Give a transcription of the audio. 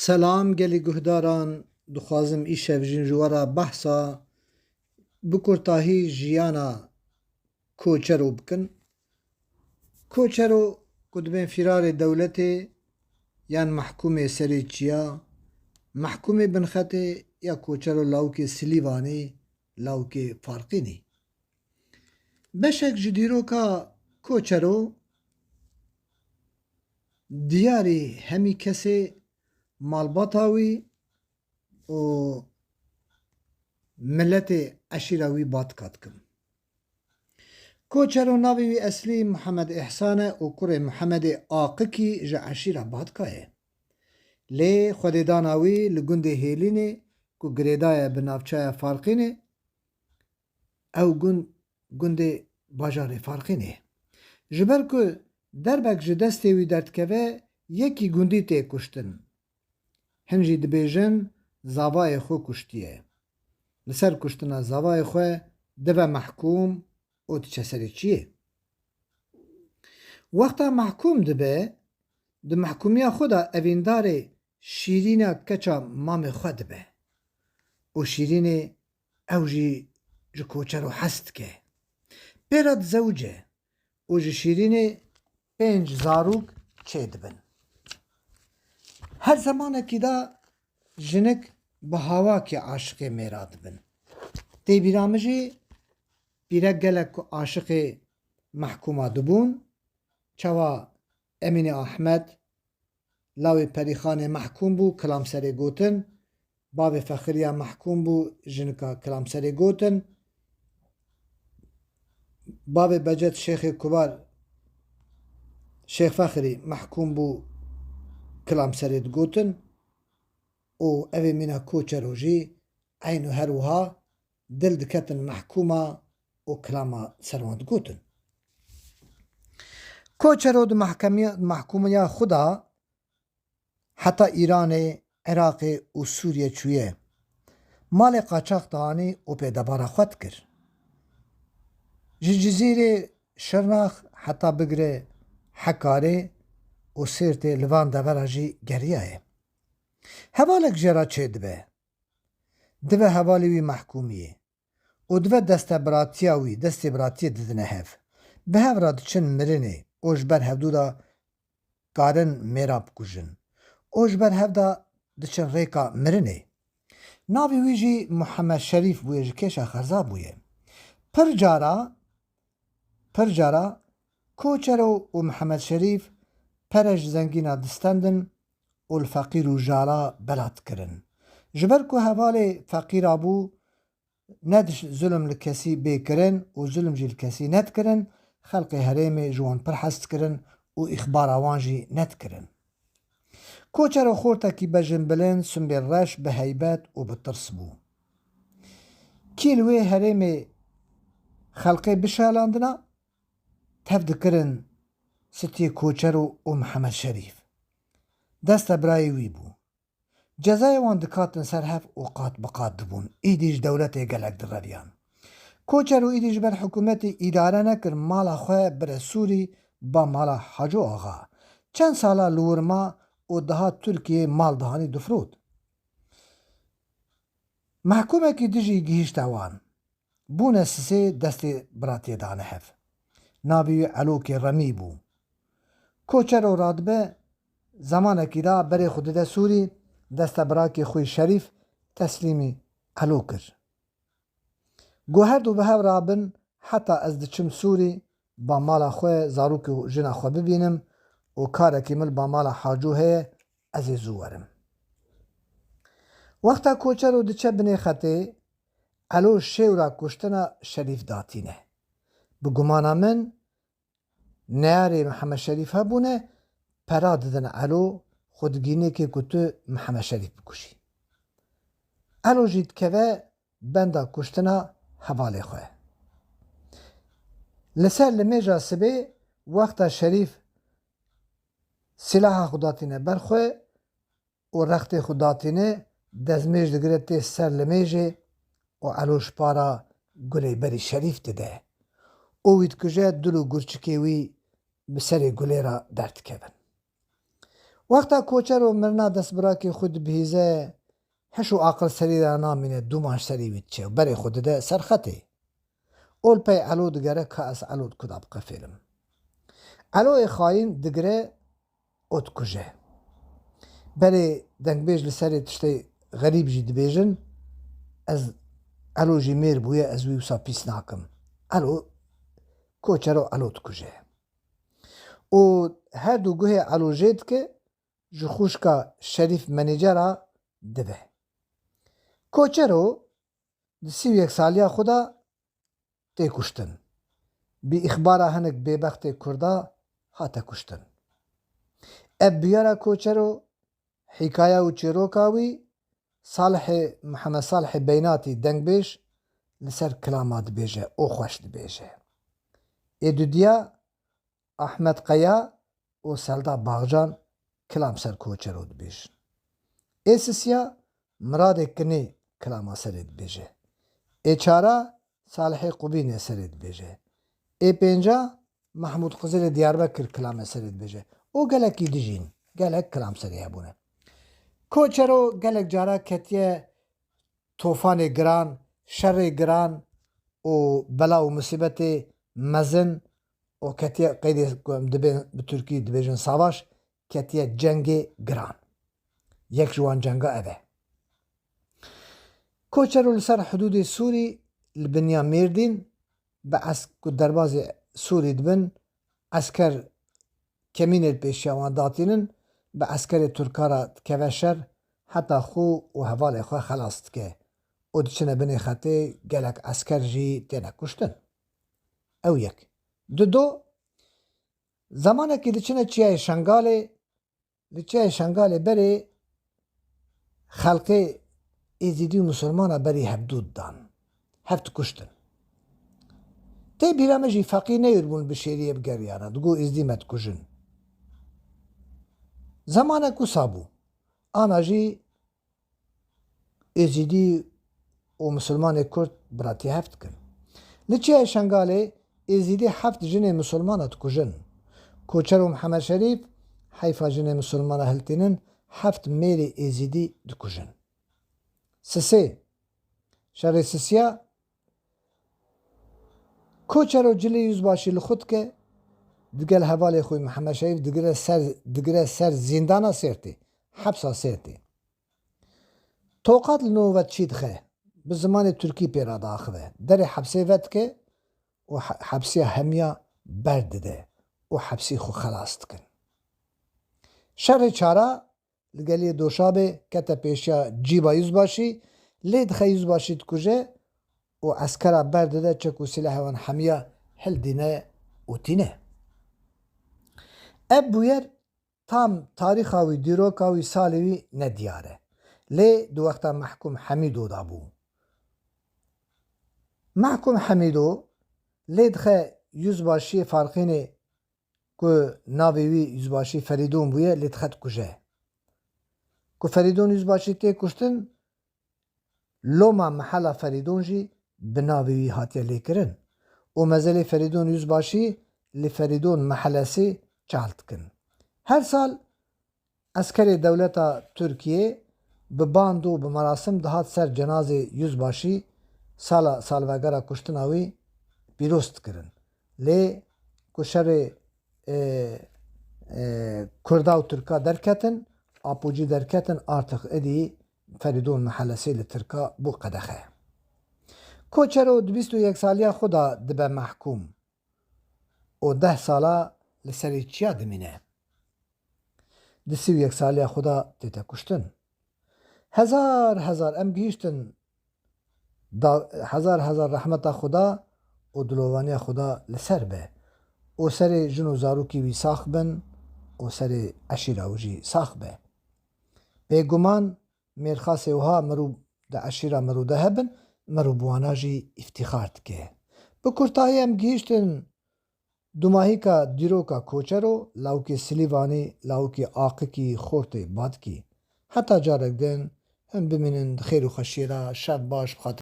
سلام گلی گهداران دخوازم ایشف جنجوارا بحثا بکرتاهی جیانا کوچرو بکن. کوچرو کدبین فرار دولتی یان محکوم سری چیا محکوم بنخطه یا کوچرو لاوکی سلیوانی لاوکی فارقینی بشک جدیرو کا کوچرو دیاری همی کسی مالباتاوی و ملت عشیراوی بات کات کم. کوچرو ناوی اصلی محمد احسانه و کره محمد آقکی جا عشیرا بات کاه. لی خودداناوی لگنده هیلینه که گریدای بنافچای فارقینه او گنده باجار فارقینه. جبر که دربک جدسته وی دردکوه یکی گندی تی کشتن. هنجی دبیجن زاوای خو کشتیه. لسر کشتنا زاوای خو دبه محکوم او تچسری چیه. وقتا محکوم دبه ده محکومیا خدا اویندار شیرین کچا مام خود دبه. او شیرین اوجی جو کوچرو هست که. پیرد زوجه او جو شیرین 5 زاروک چه دبن. هر زمانه که دا جنک به هوا که عاشق میراد بن. تی بیرامجی بیره گلک عاشق محکومه دبون چوا امین احمد لاوی پریخان محکوم بو کلام سری گوتن باب فخریا محکوم بو جنکا کلام سری گوتن باب بجت شیخ کبار شیخ فخری محکوم بو کلام سرید گوتن او اوی مینا کوچروجی اینو هروها دل دکتن محکومه او کلاما سروند گوتن. کوچرو دو محکومه خدا حتی ایران، عراق و سوریه چویه مال قاچاق دهانی او پیدابارا خود کر. جزیره شرناخ حتی بگره حکاره و سرت لوان داوراجی گریه. حوالک جرا چه دبه؟ دبه حوالی وی محکومیه. و دبه دست براتیه ددنه هف. به هف را دچن مرنه. اوش بر هفدو دا کارن میراب کجن. اوش بر هف دا دچن ریکا مرنه. ناوی ویجی محمد شریف بویه جکیش خرزا بویه. پر جارا کوچرو و محمد شریف پرش زنگینا دستندن و الفقیر و جارا بلات کرن. جبر که حوال فقیر آبو ندش ظلم لکسی بی کرن و ظلم جی لکسی ند کرن خلق حریم جوان پر حست کرن و اخبار آوانجی ند کرن. کوچرو خورتا کی بجن بلن سنبیر رش به حیبت و بترس بو. کیلوی حریم خلقی بشالاندنا تفد کرن ستی کوچرو و محمد شریف دست برای وی بو. جزای وان دکاتن سرهف و قات بقات دبون. ایدیش دولت گلک دراریان. کوچرو ایدیش بر حکومت اداره نکر مالا خواه بر سوری با مالا حاجو آغا. چند سالا لورما و دها ترکیه مال دهانی دفرود. محکومه که دیجی گیشت وان. بونه سسی دست براتی دانه هف. نابی علوک رمی بو. کوچرو رادبه زمانه که دا بری خود ده سوری دست براکی خوی شریف تسلیمی علو کر. گوهر دو به هف رابن حتی از دچم سوری با مالا خوی زاروک و جنا خوی ببینم و کار کمل با مالا حاجوه از زورم. وقتا کوچرو دچه بنی خطه علو شیورا کشتنا شریف داتینه. بگمانا من نیاری محمد شریف ها بونه پرا ددن علو خودگینه که کتو محمد شریف بکشی. علو جید که بنده کشتنا حواله خواه. لسر لمیجا سبه وقتا شریف سلاح خوداتینه برخواه و رخت خوداتینه دزمیج دگره تی سر لمیجه و علوش پارا گلی بری شریف دده. اوید کجا دلو گرچکی وی بسر گلی را درد کبن. وقتا کوچر و مرنا دست برا که خود بهیزه هشو عقل سری را نامینه دوماش سری وید چه و بری خود ده سرخطه اول پی علو دگره که از علو کداب قفیلم علو خاین دگره ات کجه بری دنگ بیج لسری تشتی غریب جی دبیجن از علو جی میر بویه از ویوسا پیس ناکم علو کوچر و علو کجه و هر دو گوه علو جید که جو خوشکا شریف منیجرا دبه کوچرو د 31 سالیا خدا تی کشتن بی اخبارا هنک بیبخت کردا هاتا کشتن اب بیارا کوچرو حکایه و چیروکاوی محمد صالح بیناتی دنگ بیش لسر کلامات بیجه او خوش بیجه ایدو دیا احمد قیا و سلدا باغجان کلام سر کوچرو بیش ایسسیا مراد کنی کلام سرید بیجه ای چارا صالح قبین سرید بیجه ای پنجا محمود قزل دیاربکر کلام سرید بیجه او گلکی دیجین گلک کلام سری هبونه کوچرو گلک جارا کتیه طوفان گران شر گران و بلا و مصیبت مزن و کتیه قید به ترکی دبیجن سavaş کتیه جنگ گران یک جوان جنگا اوه کوچرو لسر حدود سوری لبنیا میردین به درباز سوری دبن اسکر کمین پیشیوان داتینن به اسکر ترکارا کوشر حتی خو و حوال خو خلاصت که او دچنه بنی خطه گلک اسکر جی تینا کشتن او یک دو زمانه که دچنه چیه شنگاله بری خلقی ایزیدی مسلمانا بری هبدود دان هفت کشتن تی بیرامه جی فقی نیربون بشیریه بگریانا دگو ازدیمت کشن زمانه کو سابو آنا جی ایزیدی و مسلمان کرد براتی هفت کن لچه شنگاله ایزیدی هفت جنه مسلمانت کشن کوچر و محمد شریف حیفا جنه مسلمان هلتینن هفت میری ایزیدی دکشن سسه شر سسیا کوچر و جلی yüzbaşı لخود که دگل حواله خوی محمد شریف دگره سر زندانا سرتی حبسا سرتی توقات لنووت چید خه به زمان ترکی پیرا داخله در حبسه ود که و حبسی همیا برد ده و حبسی خو خلاصت کن شر چارا لگلی دوشابه کتا پیشیا جیبا yüzbaşı لید خه yüzbaşı کجه و اسکرا برد ده چکو سلاح وان همیا هل دینه و تینه اب بویر tam tarihavi dirokavi salevi ne diyare. Le du vakta mahkum Hamido da bu. Mahkum Hamido le dxe yüzbaşı farkını ku navevi yüzbaşı Feridun buye le dxet kuje. Ku Feridun yüzbaşı te kuştin loma mahala Feridun jî binavevi hatiye lekirin. O mezeli Feridun yüzbaşı li Feridun mahallesi çaltkin. Her sal askeri devleta Türkiye bi band û bi merasim dihat ser cenazê yüzbaşî salvegera kuştina wî pîroz dikirin. Lê ku şerê Kurda û Tirka derketin, apûcî derketin artık edî Feridun mahallesê li Tirka bû qedexe. Koçero di 21 saliya xwe da dibe mehkûm û 10 sala li serê çiya dimîne. Di 31 saliya xwe da tête kuştin. Hezar em gihîştin hezar rehmeta Xuda û dilovaniya Xuda li ser be. O serê jin û zarokî wî sax bin û serê eşîra wî jî sax be. Bêguman mêrxasê wiha mirov di eşîra mirov de hebin, mirov bi wana jî îftixar dike. Bi kurtayî em gihîştin dumahîka dîroka Koçero, lawkê Silîvanê, lawkê Aqikî, Xortê, Badkî. Heta carek din him bimînin di xêr û xweşî re şev baş